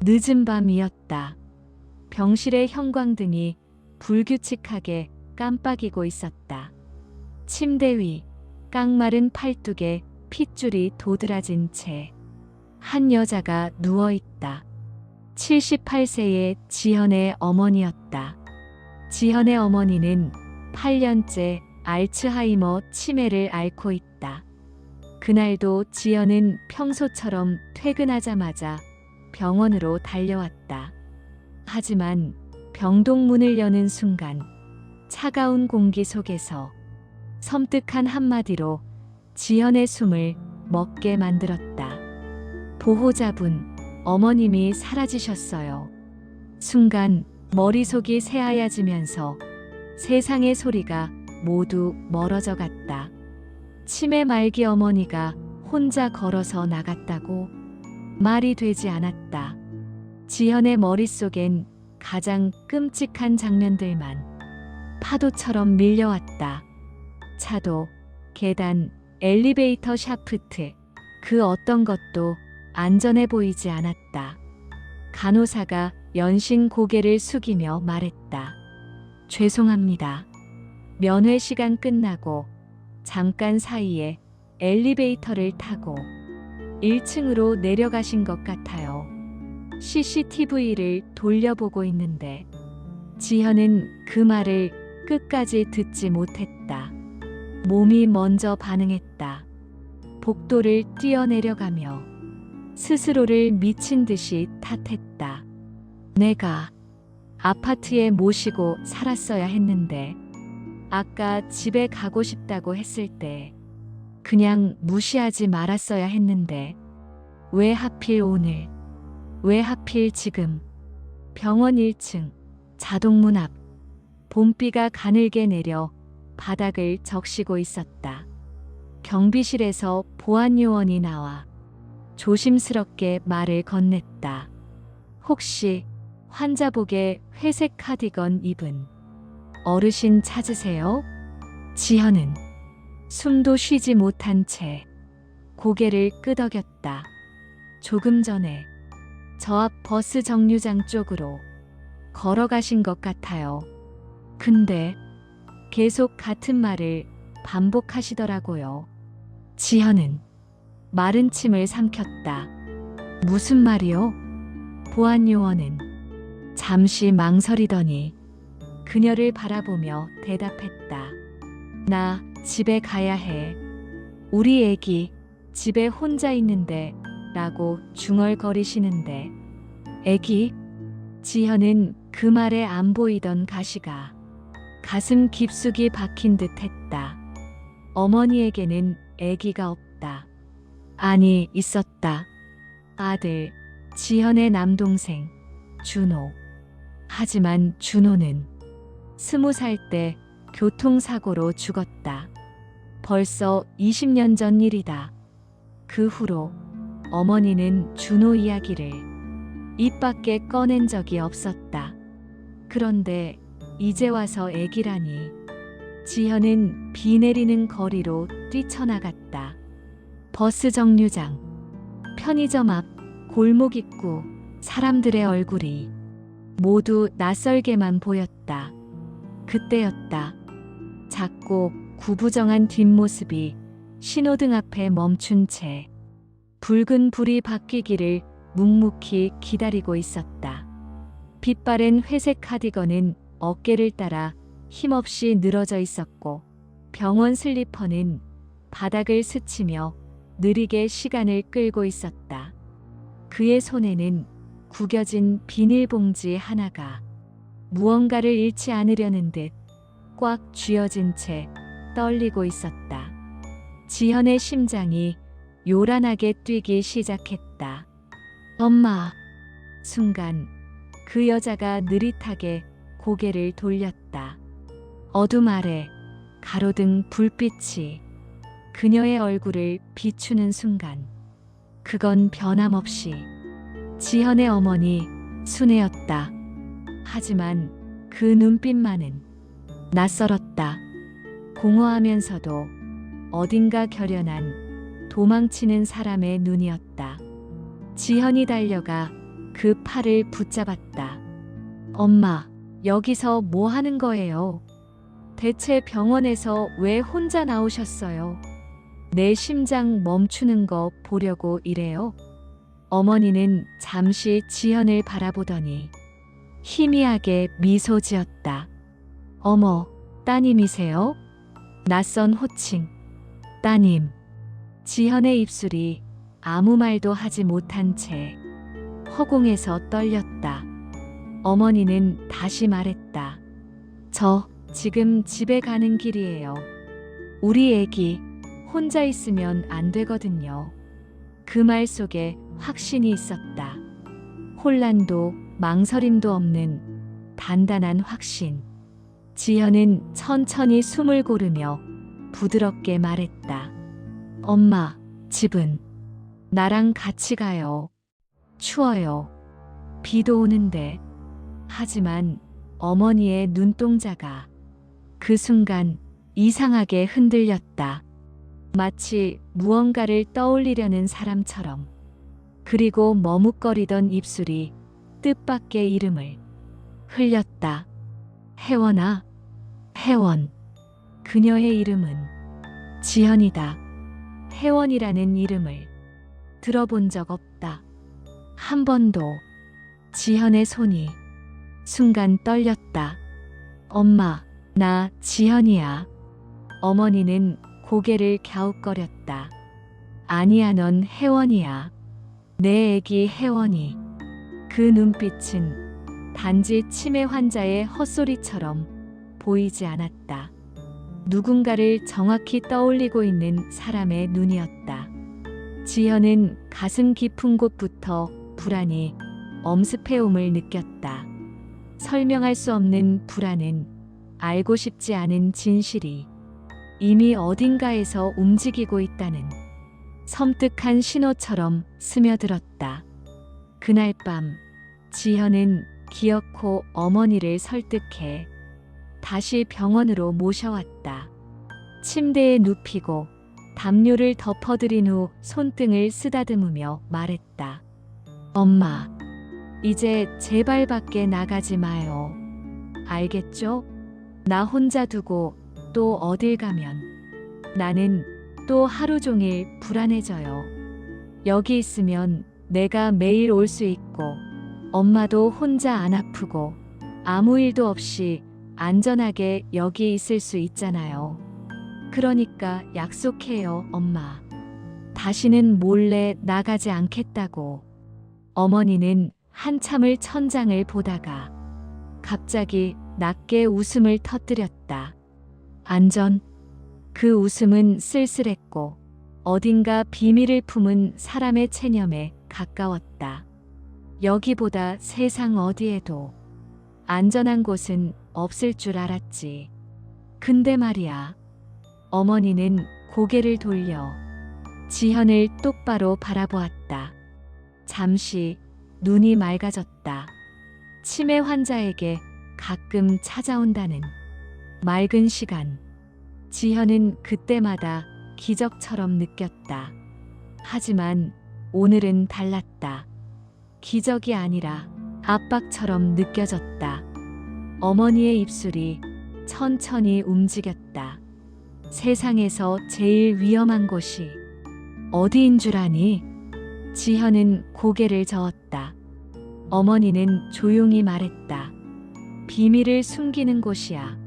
늦은 밤이었다. 병실의 형광등이 불규칙하게 깜빡이고 있었다. 침대 위 깡마른 팔뚝에 핏줄이 도드라진 채 한 여자가 누워있다. 78세의 지현의 어머니였다. 지현의 어머니는 8년째 알츠하이머 치매를 앓고 있다. 그날도 지현은 평소처럼 퇴근하자마자 병원으로 달려왔다. 하지만 병동문을 여는 순간 차가운 공기 속에서 섬뜩한 한마디로 지현의 숨을 멎게 만들었다. 보호자분, 어머님이 사라지셨어요. 순간 머릿속이 새하얘지면서 세상의 소리가 모두 멀어져 갔다. 치매 말기 어머니가 혼자 걸어서 나갔다고? 말이 되지 않았다. 지현의 머릿속엔 가장 끔찍한 장면들만 파도처럼 밀려왔다. 차도, 계단, 엘리베이터 샤프트, 그 어떤 것도 안전해 보이지 않았다. 간호사가 연신 고개를 숙이며 말했다. 죄송합니다. 면회 시간 끝나고 잠깐 사이에 엘리베이터를 타고 1층으로 내려가신 것 같아요. CCTV를 돌려보고 있는데 지현은 그 말을 끝까지 듣지 못했다. 몸이 먼저 반응했다. 복도를 뛰어내려가며 스스로를 미친 듯이 탓했다. 내가 아파트에 모시고 살았어야 했는데, 아까 집에 가고 싶다고 했을 때 그냥 무시하지 말았어야 했는데, 왜 하필 오늘, 왜 하필 지금. 병원 1층 자동문 앞 봄비가 가늘게 내려 바닥을 적시고 있었다. 경비실에서 보안요원이 나와 조심스럽게 말을 건넸다. 혹시 환자복에 회색 카디건 입은 어르신 찾으세요? 지현은 숨도 쉬지 못한 채 고개를 끄덕였다. 조금 전에 저 앞 버스 정류장 쪽으로 걸어가신 것 같아요. 근데 계속 같은 말을 반복하시더라고요. 지현은 마른 침을 삼켰다. 무슨 말이요? 보안요원은 잠시 망설이더니 그녀를 바라보며 대답했다. 나 집에 가야 해. 우리 애기 집에 혼자 있는데 라고 중얼거리시는데. 애기? 지현은 그 말에 안 보이던 가시가 가슴 깊숙이 박힌 듯 했다. 어머니에게는 애기가 없다. 아니, 있었다. 아들, 지현의 남동생, 준호. 하지만 준호는 20살 때 교통사고로 죽었다. 벌써 20년 전 일이다. 그 후로 어머니는 준호 이야기를 입 밖에 꺼낸 적이 없었다. 그런데 이제 와서 애기라니. 지현은 비 내리는 거리로 뛰쳐나갔다. 버스 정류장, 편의점 앞, 골목 입구, 사람들의 얼굴이 모두 낯설게만 보였다. 그때였다. 작고 구부정한 뒷모습이 신호등 앞에 멈춘 채 붉은 불이 바뀌기를 묵묵히 기다리고 있었다. 빛바랜 회색 카디건은 어깨를 따라 힘없이 늘어져 있었고, 병원 슬리퍼는 바닥을 스치며 느리게 시간을 끌고 있었다. 그의 손에는 구겨진 비닐봉지 하나가 무언가를 잃지 않으려는 듯 꽉 쥐어진 채 떨리고 있었다. 지현의 심장이 요란하게 뛰기 시작했다. 엄마. 순간 그 여자가 느릿하게 고개를 돌렸다. 어둠 아래 가로등 불빛이 그녀의 얼굴을 비추는 순간, 그건 변함없이 지현의 어머니 순애였다. 하지만 그 눈빛만은 낯설었다. 공허하면서도 어딘가 결연한 도망치는 사람의 눈이었다. 지현이 달려가 그 팔을 붙잡았다. 엄마, 여기서 뭐 하는 거예요? 대체 병원에서 왜 혼자 나오셨어요? 내 심장 멈추는 거 보려고 이래요? 어머니는 잠시 지현을 바라보더니 희미하게 미소 지었다. 어머, 따님이세요? 낯선 호칭. 따님. 지현의 입술이 아무 말도 하지 못한 채 허공에서 떨렸다. 어머니는 다시 말했다. 저 지금 집에 가는 길이에요. 우리 애기 혼자 있으면 안 되거든요. 그 말 속에 확신이 있었다. 혼란도 망설임도 없는 단단한 확신. 지현은 천천히 숨을 고르며 부드럽게 말했다. 엄마, 집은 나랑 같이 가요. 추워요. 비도 오는데. 하지만 어머니의 눈동자가 그 순간 이상하게 흔들렸다. 마치 무언가를 떠올리려는 사람처럼. 그리고 머뭇거리던 입술이 뜻밖의 이름을 흘렸다. 혜원아, 혜원. 그녀의 이름은 지현이다. 혜원이라는 이름을 들어본 적 없다. 한 번도. 지현의 손이 순간 떨렸다. 엄마, 나 지현이야. 어머니는 고개를 갸웃거렸다. 아니야, 넌 혜원이야. 내 애기 혜원이. 그 눈빛은 단지 치매 환자의 헛소리처럼 보이지 않았다. 누군가를 정확히 떠올리고 있는 사람의 눈이었다. 지현은 가슴 깊은 곳부터 불안이 엄습해옴을 느꼈다. 설명할 수 없는 불안은 알고 싶지 않은 진실이 이미 어딘가에서 움직이고 있다는 섬뜩한 신호처럼 스며들었다. 그날 밤 지현은 기어코 어머니를 설득해 다시 병원으로 모셔왔다. 침대에 눕히고 담요를 덮어드린 후 손등을 쓰다듬으며 말했다. 엄마, 이제 제발 밖에 나가지 마요. 알겠죠? 나 혼자 두고 또 어딜 가면 나는 또 하루 종일 불안해져요. 여기 있으면 내가 매일 올 수 있고 엄마도 혼자 안 아프고 아무 일도 없이 안전하게 여기 있을 수 있잖아요. 그러니까 약속해요, 엄마. 다시는 몰래 나가지 않겠다고. 어머니는 한참을 천장을 보다가 갑자기 낮게 웃음을 터뜨렸다. 안전. 그 웃음은 쓸쓸했고 어딘가 비밀을 품은 사람의 체념에 가까웠다. 여기보다 세상 어디에도 안전한 곳은 없을 줄 알았지. 근데 말이야. 어머니는 고개를 돌려 지현을 똑바로 바라보았다. 잠시 눈이 맑아졌다. 치매 환자에게 가끔 찾아온다는 맑은 시간. 지현은 그때마다 기적처럼 느꼈다. 하지만 오늘은 달랐다. 기적이 아니라 압박처럼 느껴졌다. 어머니의 입술이 천천히 움직였다. 세상에서 제일 위험한 곳이 어디인 줄 아니? 지현은 고개를 저었다. 어머니는 조용히 말했다. 비밀을 숨기는 곳이야.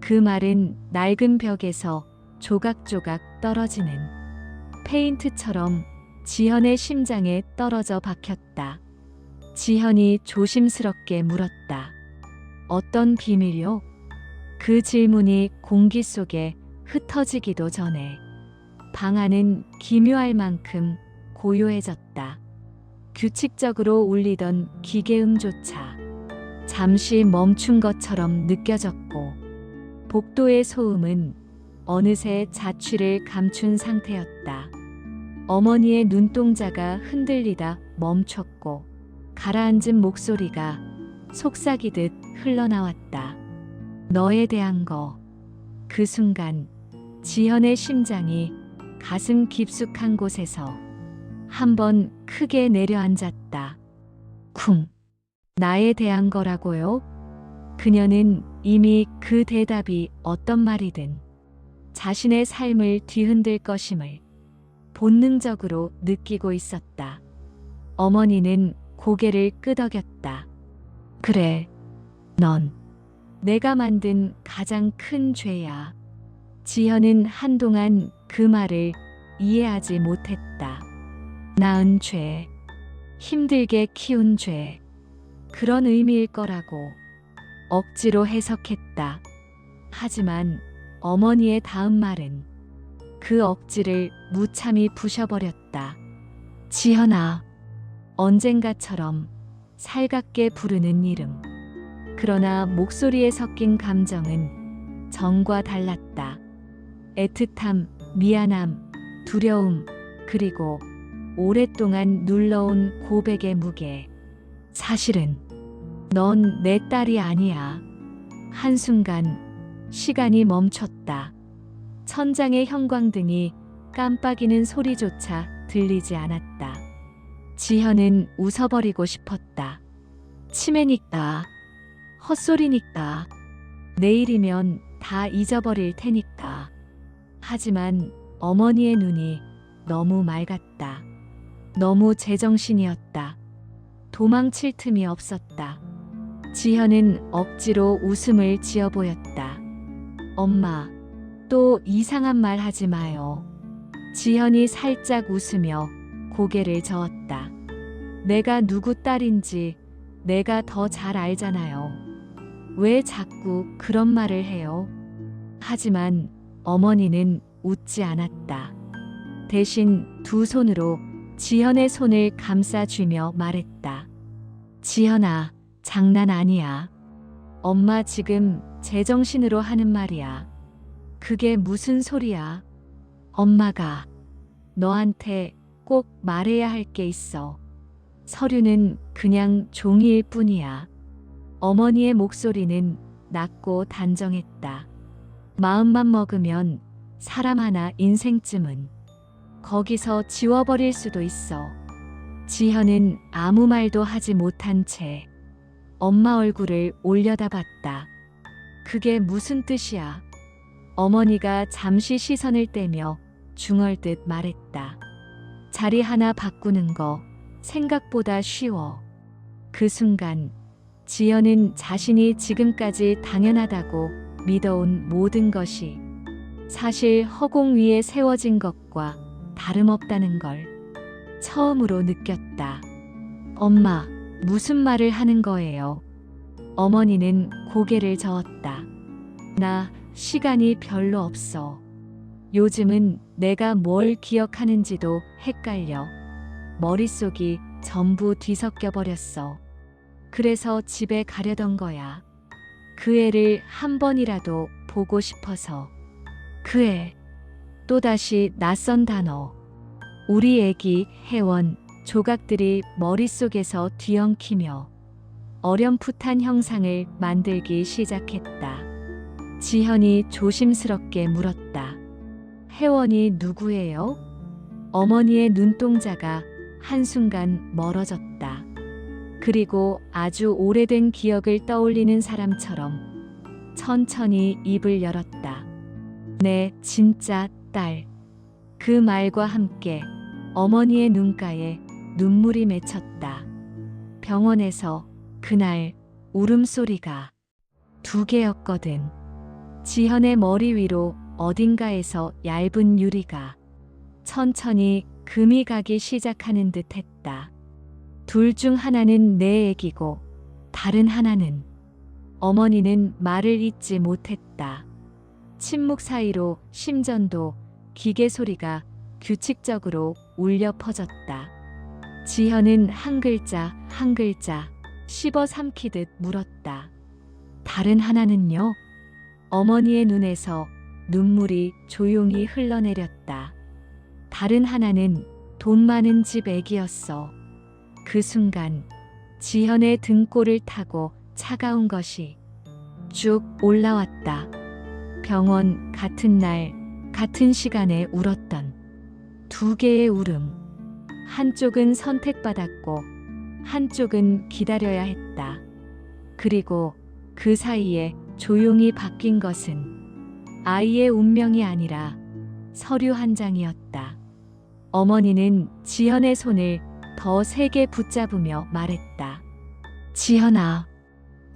그 말은 낡은 벽에서 조각조각 떨어지는 페인트처럼 지현의 심장에 떨어져 박혔다. 지현이 조심스럽게 물었다. 어떤 비밀요? 그 질문이 공기 속에 흩어지기도 전에 방 안은 기묘할 만큼 고요해졌다. 규칙적으로 울리던 기계음조차 잠시 멈춘 것처럼 느껴졌고 복도의 소음은 어느새 자취를 감춘 상태였다. 어머니의 눈동자가 흔들리다 멈췄고 가라앉은 목소리가 속삭이듯 흘러나왔다. 너에 대한 거. 그 순간 지현의 심장이 가슴 깊숙한 곳에서 한번 크게 내려앉았다. 쿵. 나에 대한 거라고요? 그녀는 이미 그 대답이 어떤 말이든 자신의 삶을 뒤흔들 것임을 본능적으로 느끼고 있었다. 어머니는 고개를 끄덕였다. 그래, 넌 내가 만든 가장 큰 죄야. 지현은 한동안 그 말을 이해하지 못했다. 낳은 죄, 힘들게 키운 죄, 그런 의미일 거라고 억지로 해석했다. 하지만 어머니의 다음 말은 그 억지를 무참히 부셔버렸다. 지현아, 언젠가처럼 살갑게 부르는 이름. 그러나 목소리에 섞인 감정은 전과 달랐다. 애틋함, 미안함, 두려움, 그리고 오랫동안 눌러온 고백의 무게. 사실은 넌 내 딸이 아니야. 한순간 시간이 멈췄다. 천장의 형광등이 깜빡이는 소리조차 들리지 않았다. 지현은 웃어버리고 싶었다. 치매니까, 헛소리니까, 내일이면 다 잊어버릴 테니까. 하지만 어머니의 눈이 너무 맑았다. 너무 제정신이었다. 도망칠 틈이 없었다. 지현은 억지로 웃음을 지어 보였다. 엄마, 또 이상한 말 하지 마요. 지현이 살짝 웃으며 고개를 저었다. 내가 누구 딸인지 내가 더 잘 알잖아요. 왜 자꾸 그런 말을 해요? 하지만 어머니는 웃지 않았다. 대신 두 손으로 지현의 손을 감싸주며 말했다. 지현아, 장난 아니야. 엄마 지금 제정신으로 하는 말이야. 그게 무슨 소리야? 엄마가 너한테 꼭 말해야 할 게 있어. 서류는 그냥 종이일 뿐이야. 어머니의 목소리는 낮고 단정했다. 마음만 먹으면 사람 하나 인생쯤은 거기서 지워버릴 수도 있어. 지현은 아무 말도 하지 못한 채 엄마 얼굴을 올려다봤다. 그게 무슨 뜻이야? 어머니가 잠시 시선을 떼며 중얼듯 말했다. 자리 하나 바꾸는 거 생각보다 쉬워. 그 순간 지현은 자신이 지금까지 당연하다고 믿어온 모든 것이 사실 허공 위에 세워진 것과 다름없다는 걸 처음으로 느꼈다. 엄마, 무슨 말을 하는 거예요? 어머니는 고개를 저었다. 나 시간이 별로 없어. 요즘은 내가 뭘 기억하는지도 헷갈려. 머릿속이 전부 뒤섞여 버렸어. 그래서 집에 가려던 거야. 그 애를 한 번이라도 보고 싶어서. 그 애. 또다시 낯선 단어. 우리 애기, 혜원, 조각들이 머릿속에서 뒤엉키며 어렴풋한 형상을 만들기 시작했다. 지현이 조심스럽게 물었다. 혜원이 누구예요? 어머니의 눈동자가 한순간 멀어졌다. 그리고 아주 오래된 기억을 떠올리는 사람처럼 천천히 입을 열었다. 내 진짜 딸. 그 말과 함께 어머니의 눈가에 눈물이 맺혔다. 병원에서 그날 울음소리가 두 개였거든. 지현의 머리 위로 어딘가에서 얇은 유리가 천천히 금이 가기 시작하는 듯 했다. 둘 중 하나는 내 애기고 다른 하나는. 어머니는 말을 잇지 못했다. 침묵 사이로 심전도 기계 소리가 규칙적으로 울려 퍼졌다. 지현은 한 글자 한 글자 씹어 삼키듯 물었다. 다른 하나는요? 어머니의 눈에서 눈물이 조용히 흘러내렸다. 다른 하나는 돈 많은 집 애기였어. 그 순간 지현의 등골을 타고 차가운 것이 쭉 올라왔다. 병원 같은 날 같은 시간에 울었던 두 개의 울음. 한쪽은 선택받았고 한쪽은 기다려야 했다. 그리고 그 사이에 조용히 바뀐 것은 아이의 운명이 아니라 서류 한 장이었다. 어머니는 지현의 손을 더 세게 붙잡으며 말했다. 지현아,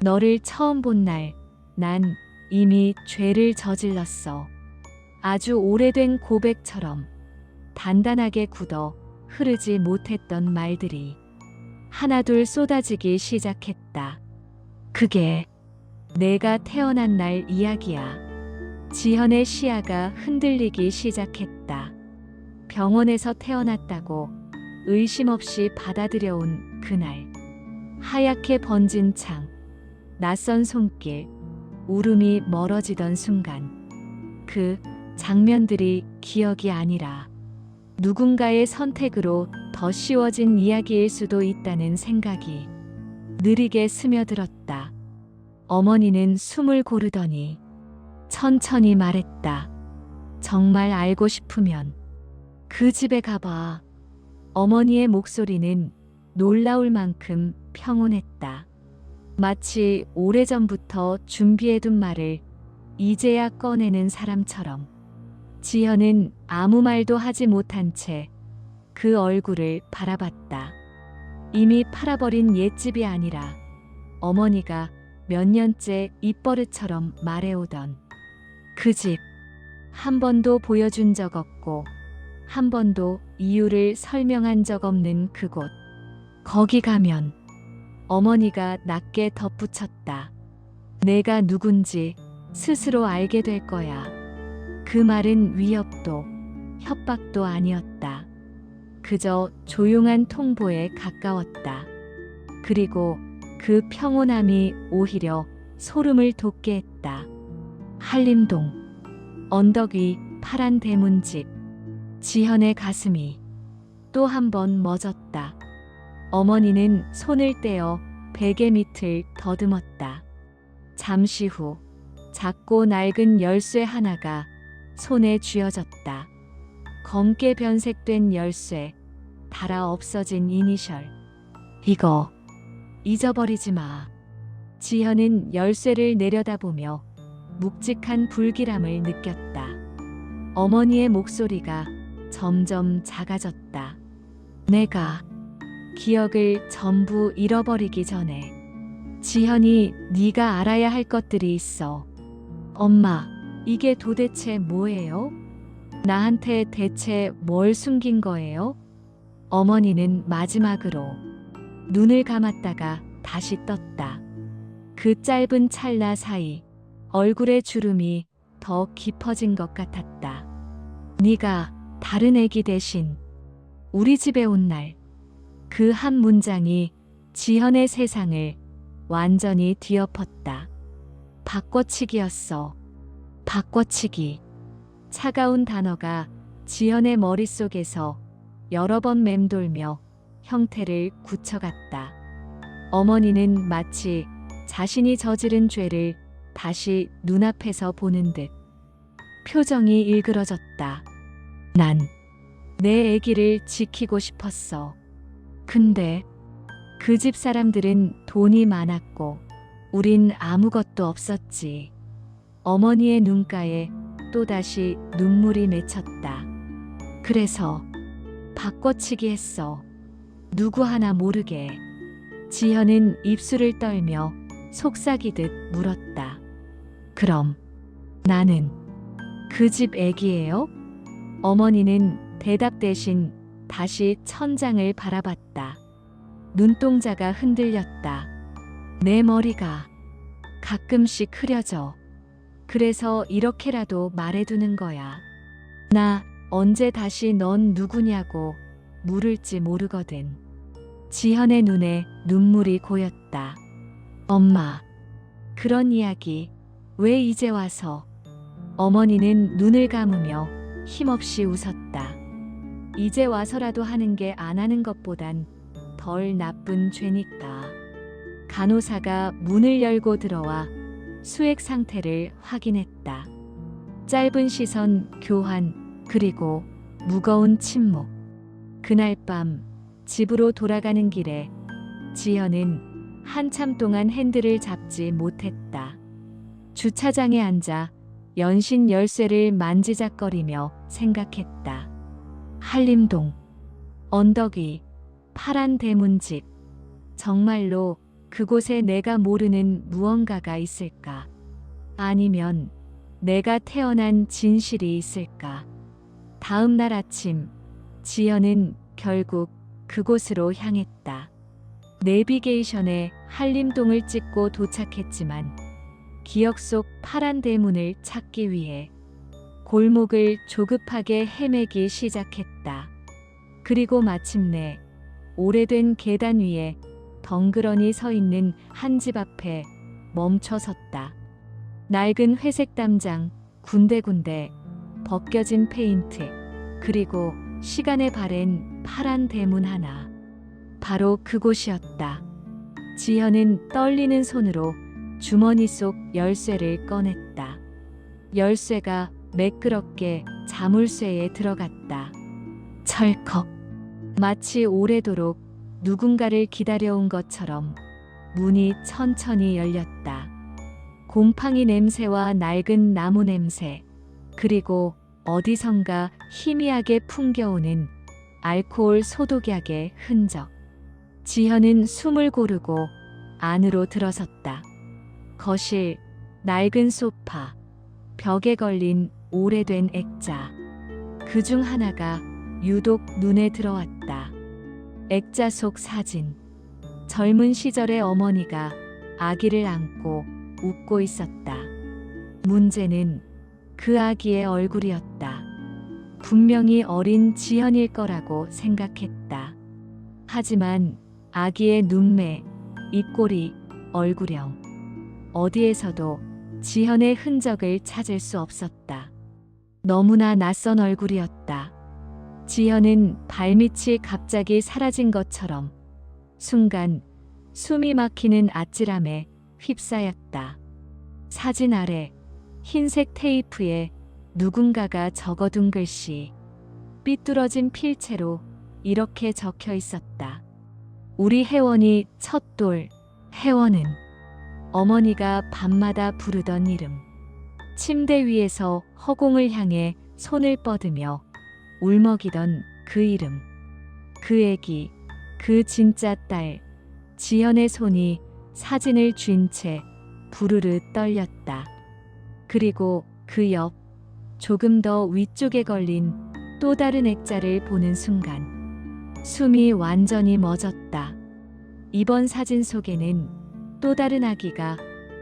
너를 처음 본 날, 난 이미 죄를 저질렀어. 아주 오래된 고백처럼 단단하게 굳어 흐르지 못했던 말들이 하나둘 쏟아지기 시작했다. 그게 내가 태어난 날 이야기야. 지현의 시야가 흔들리기 시작했다. 병원에서 태어났다고 의심 없이 받아들여온 그날. 하얗게 번진 창, 낯선 손길, 울음이 멀어지던 순간. 그 장면들이 기억이 아니라 누군가의 선택으로 더 쉬워진 이야기일 수도 있다는 생각이 느리게 스며들었다. 어머니는 숨을 고르더니 천천히 말했다. 정말 알고 싶으면 그 집에 가봐. 어머니의 목소리는 놀라울 만큼 평온했다. 마치 오래전부터 준비해둔 말을 이제야 꺼내는 사람처럼. 지현은 아무 말도 하지 못한 채 그 얼굴을 바라봤다. 이미 팔아버린 옛집이 아니라 어머니가 몇 년째 입버릇처럼 말해오던 그 집. 한 번도 보여준 적 없고 한 번도 이유를 설명한 적 없는 그곳. 거기 가면 어머니가 낮게 덧붙였다. 내가 누군지 스스로 알게 될 거야. 그 말은 위협도 협박도 아니었다. 그저 조용한 통보에 가까웠다. 그리고 그 평온함이 오히려 소름을 돋게 했다. 한림동 언덕 위 파란 대문집. 지현의 가슴이 또 한 번 멎었다. 어머니는 손을 떼어 베개 밑을 더듬었다. 잠시 후 작고 낡은 열쇠 하나가 손에 쥐어졌다. 검게 변색된 열쇠, 달아 없어진 이니셜. 이거 잊어버리지 마. 지현은 열쇠를 내려다보며 묵직한 불길함을 느꼈다. 어머니의 목소리가 점점 작아졌다. 내가 기억을 전부 잃어버리기 전에 지현이 네가 알아야 할 것들이 있어. 엄마, 이게 도대체 뭐예요? 나한테 대체 뭘 숨긴 거예요? 어머니는 마지막으로 눈을 감았다가 다시 떴다. 그 짧은 찰나 사이 얼굴의 주름이 더 깊어진 것 같았다. 네가 다른 애기 대신 우리 집에 온 날. 그 한 문장이 지현의 세상을 완전히 뒤엎었다. 바꿔치기였어. 바꿔치기. 차가운 단어가 지현의 머릿속에서 여러 번 맴돌며 형태를 굳혀갔다. 어머니는 마치 자신이 저지른 죄를 다시 눈앞에서 보는 듯 표정이 일그러졌다. 난 내 아기를 지키고 싶었어. 근데 그 집 사람들은 돈이 많았고 우린 아무것도 없었지. 어머니의 눈가에 또다시 눈물이 맺혔다. 그래서 바꿔치기 했어. 누구 하나 모르게. 지현은 입술을 떨며 속삭이듯 물었다. 그럼 나는 그 집 애기예요? 어머니는 대답 대신 다시 천장을 바라봤다. 눈동자가 흔들렸다. 내 머리가 가끔씩 흐려져. 그래서 이렇게라도 말해두는 거야. 나 언제 다시 넌 누구냐고 물을지 모르거든. 지현의 눈에 눈물이 고였다. 엄마, 그런 이야기 왜 이제 와서? 어머니는 눈을 감으며 힘없이 웃었다. 이제 와서라도 하는 게 안 하는 것보단 덜 나쁜 죄니까. 간호사가 문을 열고 들어와 수액 상태를 확인했다. 짧은 시선 교환, 그리고 무거운 침묵. 그날 밤 집으로 돌아가는 길에 지현은 한참 동안 핸들을 잡지 못했다. 주차장에 앉아 연신 열쇠를 만지작거리며 생각했다. 한림동, 언덕 위, 파란 대문집. 정말로 그곳에 내가 모르는 무언가가 있을까? 아니면 내가 태어난 진실이 있을까? 다음 날 아침, 지연은 결국 그곳으로 향했다. 내비게이션에 한림동을 찍고 도착했지만 기억 속 파란 대문을 찾기 위해 골목을 조급하게 헤매기 시작했다. 그리고 마침내 오래된 계단 위에 덩그러니 서 있는 한 집 앞에 멈춰 섰다. 낡은 회색 담장, 군데군데 벗겨진 페인트, 그리고 시간에 바랜 파란 대문 하나. 바로 그곳이었다. 지현은 떨리는 손으로 주머니 속 열쇠를 꺼냈다. 열쇠가 매끄럽게 자물쇠에 들어갔다. 철컥. 마치 오래도록 누군가를 기다려온 것처럼 문이 천천히 열렸다. 곰팡이 냄새와 낡은 나무 냄새, 그리고 어디선가 희미하게 풍겨오는 알코올 소독약의 흔적. 지현은 숨을 고르고 안으로 들어섰다. 거실, 낡은 소파, 벽에 걸린 오래된 액자. 그중 하나가 유독 눈에 들어왔다. 액자 속 사진. 젊은 시절의 어머니가 아기를 안고 웃고 있었다. 문제는 그 아기의 얼굴이었다. 분명히 어린 지현일 거라고 생각했다. 하지만 아기의 눈매, 입꼬리, 얼굴형. 어디에서도 지현의 흔적을 찾을 수 없었다. 너무나 낯선 얼굴이었다. 지현은 발밑이 갑자기 사라진 것처럼 순간 숨이 막히는 아찔함에 휩싸였다. 사진 아래 흰색 테이프에 누군가가 적어둔 글씨, 삐뚤어진 필체로 이렇게 적혀 있었다. 우리 혜원이 첫돌, 혜원은 어머니가 밤마다 부르던 이름. 침대 위에서 허공을 향해 손을 뻗으며 울먹이던 그 이름. 그 애기, 그 진짜 딸. 지현의 손이 사진을 쥔 채 부르르 떨렸다. 그리고 그 옆, 조금 더 위쪽에 걸린 또 다른 액자를 보는 순간 숨이 완전히 멎었다. 이번 사진 속에는 또 다른 아기가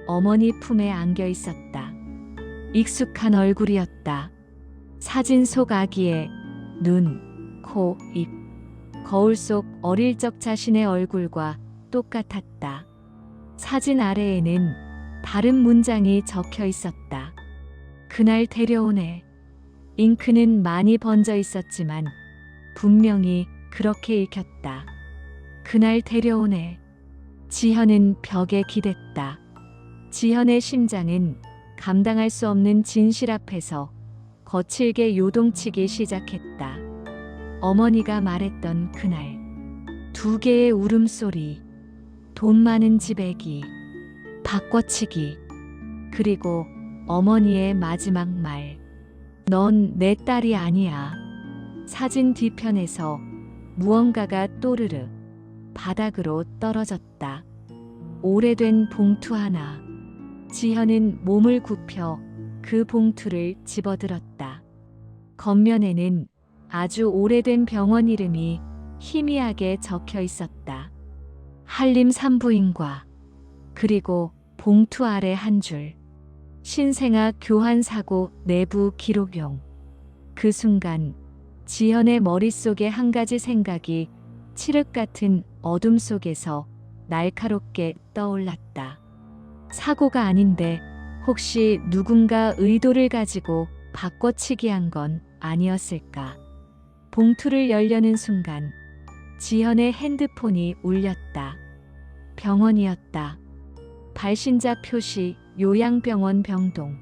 어머니 품에 안겨 있었다. 익숙한 얼굴이었다. 사진 속 아기의 눈, 코, 입, 거울 속 어릴 적 자신의 얼굴과 똑같았다. 사진 아래에는 다른 문장이 적혀 있었다. 그날 데려온 애. 잉크는 많이 번져 있었지만 분명히 그렇게 읽혔다. 그날 데려온 애. 지현은 벽에 기댔다. 지현의 심장은 감당할 수 없는 진실 앞에서 거칠게 요동치기 시작했다. 어머니가 말했던 그날. 두 개의 울음소리, 돈 많은 집 애기, 바꿔치기, 그리고 어머니의 마지막 말. 넌 내 딸이 아니야. 사진 뒤편에서 무언가가 또르르 바닥으로 떨어졌다. 오래된 봉투 하나. 지현은 몸을 굽혀 그 봉투를 집어들었다. 겉면에는 아주 오래된 병원 이름이 희미하게 적혀 있었다. 한림 산부인과. 그리고 봉투 아래 한 줄. 신생아 교환사고 내부 기록용. 그 순간 지현의 머릿속에 한 가지 생각이 칠흑 같은 어둠 속에서 날카롭게 떠올랐다. 사고가 아닌데 혹시 누군가 의도를 가지고 바꿔치기 한 건 아니었을까? 봉투를 열려는 순간 지현의 핸드폰이 울렸다. 병원이었다. 발신자 표시 요양병원 병동.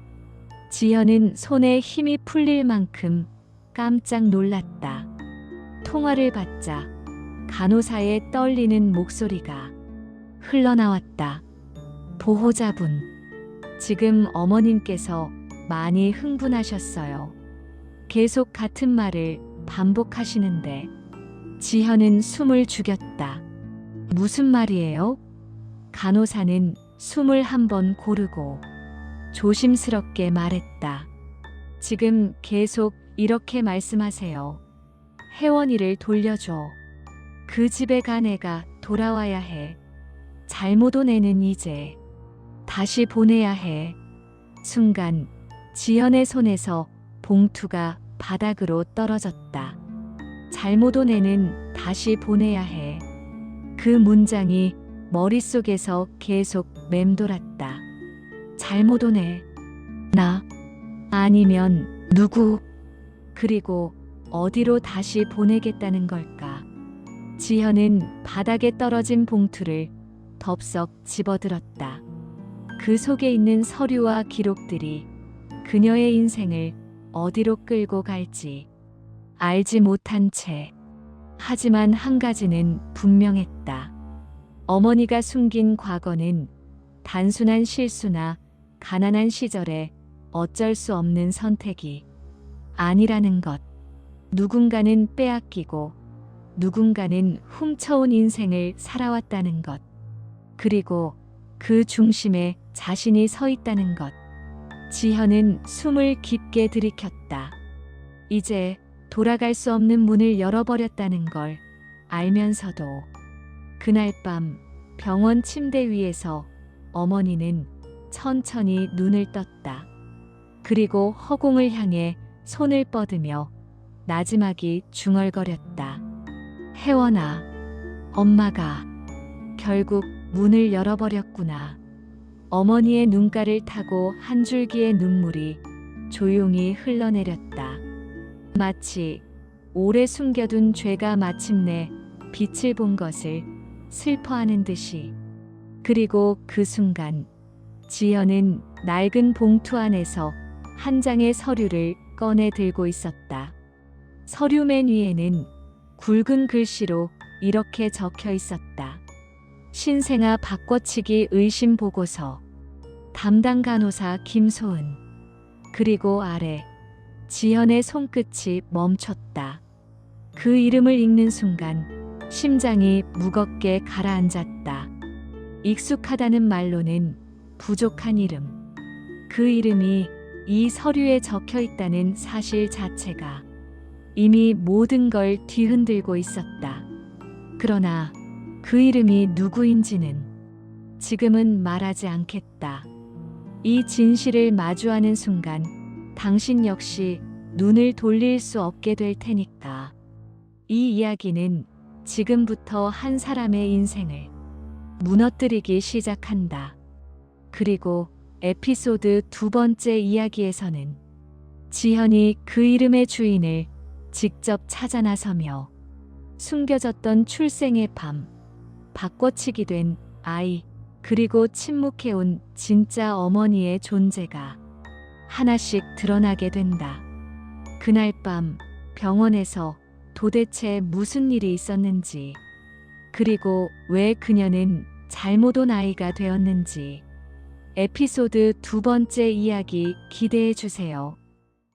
지현은 손에 힘이 풀릴 만큼 깜짝 놀랐다. 통화를 받자 간호사의 떨리는 목소리가 흘러나왔다. 보호자분, 지금 어머님께서 많이 흥분하셨어요. 계속 같은 말을 반복하시는데 지현은 숨을 죽였다. 무슨 말이에요? 간호사는 숨을 한번 고르고 조심스럽게 말했다. 지금 계속 이렇게 말씀하세요. 혜원이를 돌려줘. 그 집에 간 애가 돌아와야 해. 잘못 온 애는 이제 다시 보내야 해. 순간 지현의 손에서 봉투가 바닥으로 떨어졌다. 잘못 온 애는 다시 보내야 해. 그 문장이 머릿속에서 계속 맴돌았다. 잘못 온 애. 나? 아니면 누구? 그리고 어디로 다시 보내겠다는 걸까? 지현은 바닥에 떨어진 봉투를 덥석 집어들었다. 그 속에 있는 서류와 기록들이 그녀의 인생을 어디로 끌고 갈지 알지 못한 채. 하지만 한 가지는 분명했다. 어머니가 숨긴 과거는 단순한 실수나 가난한 시절에 어쩔 수 없는 선택이 아니라는 것. 누군가는 빼앗기고 누군가는 훔쳐온 인생을 살아왔다는 것. 그리고 그 중심에 자신이 서 있다는 것. 지현은 숨을 깊게 들이켰다. 이제 돌아갈 수 없는 문을 열어버렸다는 걸 알면서도. 그날 밤 병원 침대 위에서 어머니는 천천히 눈을 떴다. 그리고 허공을 향해 손을 뻗으며 나지막이 중얼거렸다. 혜원아, 엄마가 결국 문을 열어버렸구나. 어머니의 눈가를 타고 한 줄기의 눈물이 조용히 흘러내렸다. 마치 오래 숨겨둔 죄가 마침내 빛을 본 것을 슬퍼하는 듯이. 그리고 그 순간 지현은 낡은 봉투 안에서 한 장의 서류를 꺼내 들고 있었다. 서류 맨 위에는 굵은 글씨로 이렇게 적혀 있었다. 신생아 바꿔치기 의심 보고서. 담당 간호사 김소은. 그리고 아래 지현의 손끝이 멈췄다. 그 이름을 읽는 순간 심장이 무겁게 가라앉았다. 익숙하다는 말로는 부족한 이름. 그 이름이 이 서류에 적혀 있다는 사실 자체가 이미 모든 걸 뒤흔들고 있었다. 그러나 그 이름이 누구인지는 지금은 말하지 않겠다. 이 진실을 마주하는 순간 당신 역시 눈을 돌릴 수 없게 될 테니까. 이 이야기는 지금부터 한 사람의 인생을 무너뜨리기 시작한다. 그리고 에피소드 두 번째 이야기에서는 지현이 그 이름의 주인을 직접 찾아 나서며 숨겨졌던 출생의 밤, 바꿔치기 된 아이, 그리고 침묵해온 진짜 어머니의 존재가 하나씩 드러나게 된다. 그날 밤 병원에서 도대체 무슨 일이 있었는지, 그리고 왜 그녀는 잘못 온 아이가 되었는지. 에피소드 두 번째 이야기 기대해 주세요.